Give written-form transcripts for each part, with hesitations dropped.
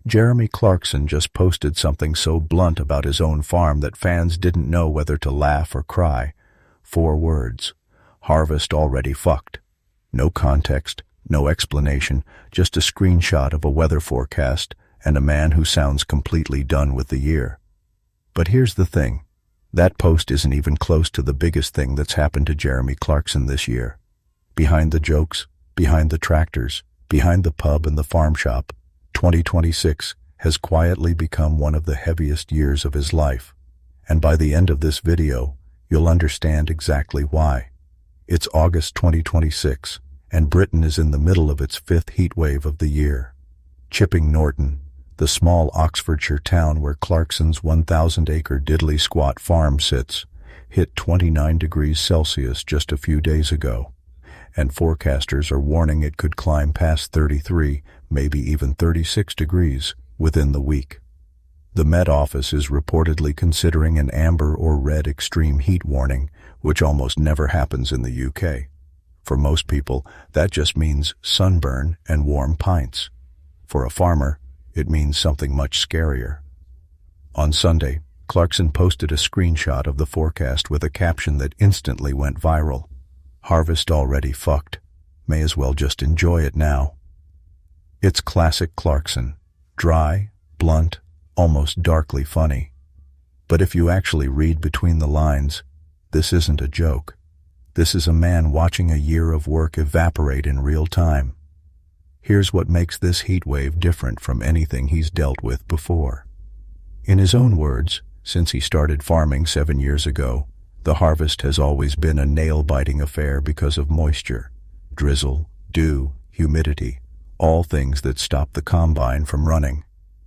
Jeremy Clarkson just posted something so blunt about his own farm that fans didn't know whether to laugh or cry. 4 words. Harvest already fucked. No context, no explanation, just a screenshot of a weather forecast and a man who sounds completely done with the year. But here's the thing. That post isn't even close to the biggest thing that's happened to Jeremy Clarkson this year. Behind the jokes, behind the tractors, behind the pub and the farm shop, 2026 has quietly become one of the heaviest years of his life. And by the end of this video, you'll understand exactly why. It's August 2026, and Britain is in the middle of its 5th heatwave of the year. Chipping Norton, the small Oxfordshire town where Clarkson's 1,000-acre diddly-squat farm sits, hit 29 degrees Celsius just a few days ago, and forecasters are warning it could climb past 33, maybe even 36 degrees within the week. The Met Office is reportedly considering an amber or red extreme heat warning, which almost never happens in the UK. For most people, that just means sunburn and warm pints. For a farmer, it means something much scarier. On Sunday, Clarkson posted a screenshot of the forecast with a caption that instantly went viral. Harvest already fucked. May as well just enjoy it now. It's classic Clarkson. Dry, blunt, almost darkly funny. But if you actually read between the lines, this isn't a joke. This is a man watching a year of work evaporate in real time. Here's what makes this heat wave different from anything he's dealt with before. In his own words, since he started farming 7 years ago, the harvest has always been a nail-biting affair because of moisture, drizzle, dew, humidity, all things that stop the combine from running.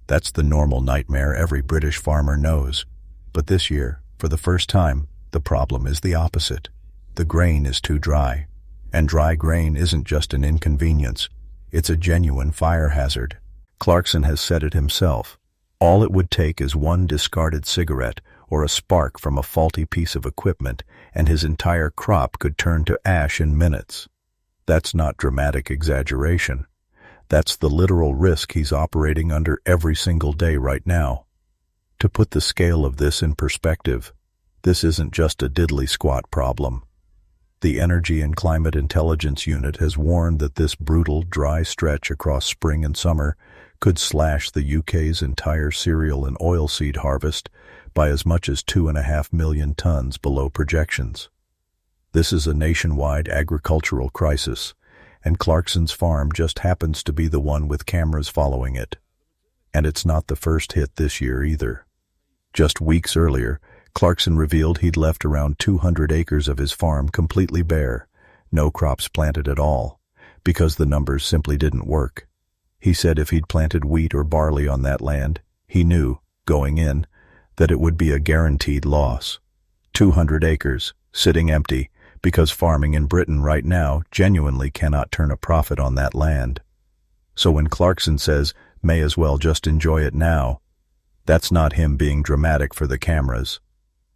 That's the normal nightmare every British farmer knows. But this year, for the first time, the problem is the opposite. The grain is too dry. And dry grain isn't just an inconvenience. It's a genuine fire hazard. Clarkson has said it himself. All it would take is one discarded cigarette or a spark from a faulty piece of equipment, and his entire crop could turn to ash in minutes. That's not dramatic exaggeration. That's the literal risk he's operating under every single day right now. To put the scale of this in perspective, this isn't just a diddly-squat problem. The Energy and Climate Intelligence Unit has warned that this brutal, dry stretch across spring and summer could slash the UK's entire cereal and oilseed harvest by as much as 2.5 million tons below projections. This is a nationwide agricultural crisis, and Clarkson's farm just happens to be the one with cameras following it. And it's not the first hit this year either. Just weeks earlier, Clarkson revealed he'd left around 200 acres of his farm completely bare, no crops planted at all, because the numbers simply didn't work. He said if he'd planted wheat or barley on that land, he knew, going in, that it would be a guaranteed loss. 200 acres, sitting empty, because farming in Britain right now genuinely cannot turn a profit on that land. So when Clarkson says, may as well just enjoy it now, that's not him being dramatic for the cameras.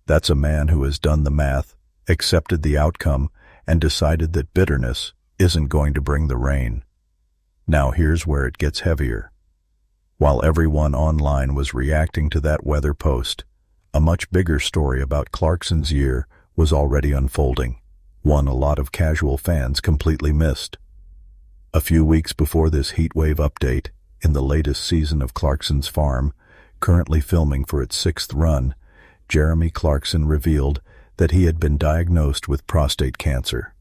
That's a man who has done the math, accepted the outcome, and decided that bitterness isn't going to bring the rain. Now here's where it gets heavier. While everyone online was reacting to that weather post, a much bigger story about Clarkson's year was already unfolding, one a lot of casual fans completely missed. A few weeks before this heatwave update, in the latest season of Clarkson's Farm, currently filming for its 6th run, Jeremy Clarkson revealed that he had been diagnosed with prostate cancer.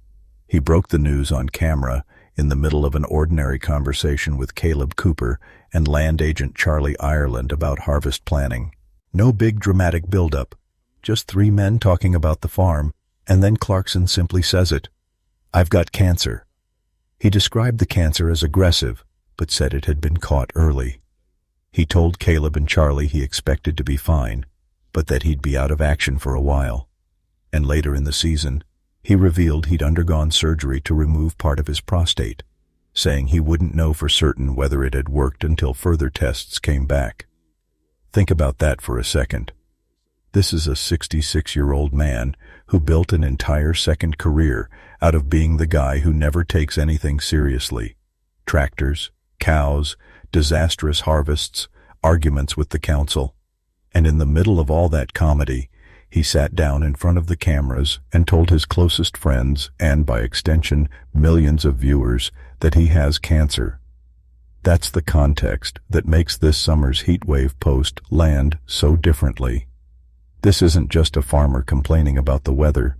He broke the news on camera in the middle of an ordinary conversation with Caleb Cooper and land agent Charlie Ireland about harvest planning. No big dramatic buildup, just 3 men talking about the farm, and then Clarkson simply says it. I've got cancer. He described the cancer as aggressive, but said it had been caught early. He told Caleb and Charlie he expected to be fine, but that he'd be out of action for a while. And later in the season, he revealed he'd undergone surgery to remove part of his prostate, saying he wouldn't know for certain whether it had worked until further tests came back. Think about that for a second. This is a 66-year-old man who built an entire second career out of being the guy who never takes anything seriously. Tractors, cows, disastrous harvests, arguments with the council. And in the middle of all that comedy, he sat down in front of the cameras and told his closest friends, and by extension millions of viewers, that he has cancer. That's the context that makes this summer's heatwave post land so differently. This isn't just a farmer complaining about the weather.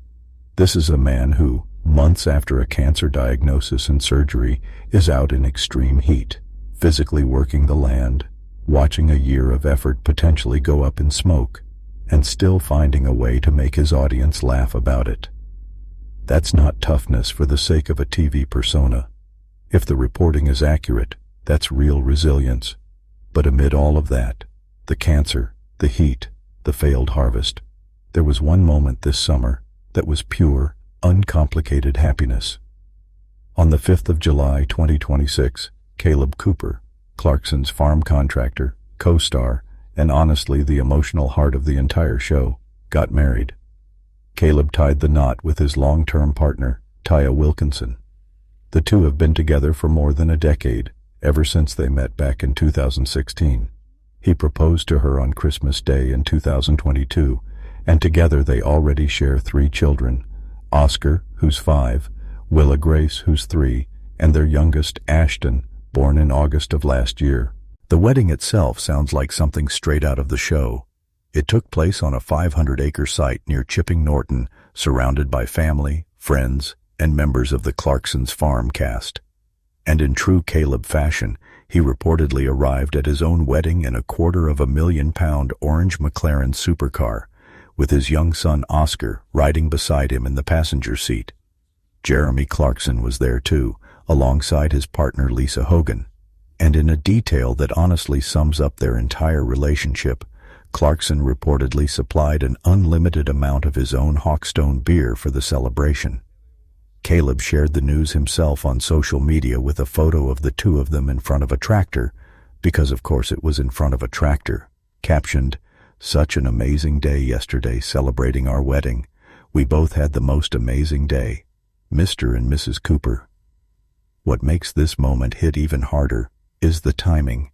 This is a man who, months after a cancer diagnosis and surgery, is out in extreme heat, physically working the land, watching a year of effort potentially go up in smoke, and still finding a way to make his audience laugh about it. That's not toughness for the sake of a TV persona. If the reporting is accurate, that's real resilience. But amid all of that, the cancer, the heat, the failed harvest, there was one moment this summer that was pure, uncomplicated happiness. On the 5th of July 2026, Caleb Cooper, Clarkson's farm contractor, co-star, and honestly the emotional heart of the entire show, got married. Caleb tied the knot with his long-term partner, Taya Wilkinson. The two have been together for more than a decade, ever since they met back in 2016. He proposed to her on Christmas Day in 2022, and together they already share 3 children, Oscar, who's 5, Willa Grace, who's 3, and their youngest, Ashton, born in August of last year. The wedding itself sounds like something straight out of the show. It took place on a 500-acre site near Chipping Norton, surrounded by family, friends, and members of the Clarkson's farm cast. And in true Caleb fashion, he reportedly arrived at his own wedding in a £250,000 orange McLaren supercar, with his young son Oscar riding beside him in the passenger seat. Jeremy Clarkson was there too, alongside his partner Lisa Hogan. And in a detail that honestly sums up their entire relationship, Clarkson reportedly supplied an unlimited amount of his own Hawkstone beer for the celebration. Caleb shared the news himself on social media with a photo of the two of them in front of a tractor, because of course it was in front of a tractor, captioned, "Such an amazing day yesterday celebrating our wedding. We both had the most amazing day. Mr. and Mrs. Cooper." What makes this moment hit even harder is the timing.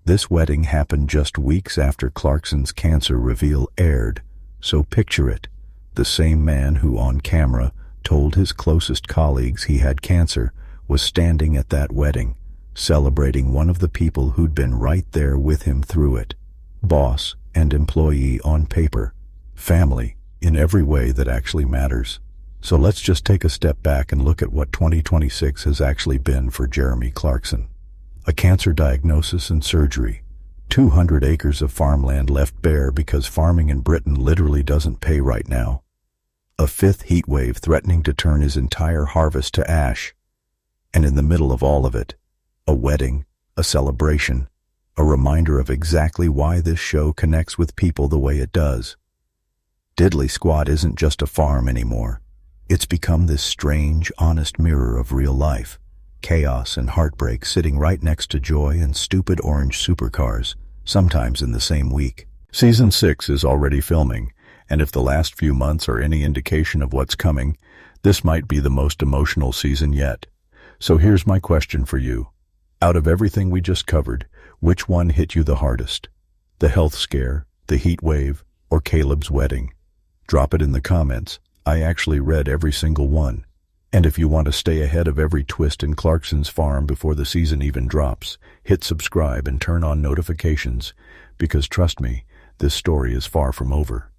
This wedding happened just weeks after Clarkson's cancer reveal aired, so picture it, the same man who on camera told his closest colleagues he had cancer was standing at that wedding, celebrating one of the people who'd been right there with him through it. Boss and employee on paper, family in every way that actually matters. So let's just take a step back and look at what 2026 has actually been for Jeremy Clarkson. A cancer diagnosis and surgery, 200 acres of farmland left bare because farming in Britain literally doesn't pay right now, a 5th heat wave threatening to turn his entire harvest to ash, and in the middle of all of it, a wedding, a celebration, a reminder of exactly why this show connects with people the way it does. Diddley Squad isn't just a farm anymore. It's become this strange, honest mirror of real life, chaos and heartbreak sitting right next to joy and stupid orange supercars, sometimes in the same week. Season 6 is already filming, and if the last few months are any indication of what's coming, this might be the most emotional season yet. So here's my question for you. Out of everything we just covered, which one hit you the hardest? The health scare, the heat wave, or Caleb's wedding? Drop it in the comments. I actually read every single one. And if you want to stay ahead of every twist in Clarkson's farm before the season even drops, hit subscribe and turn on notifications, because trust me, this story is far from over.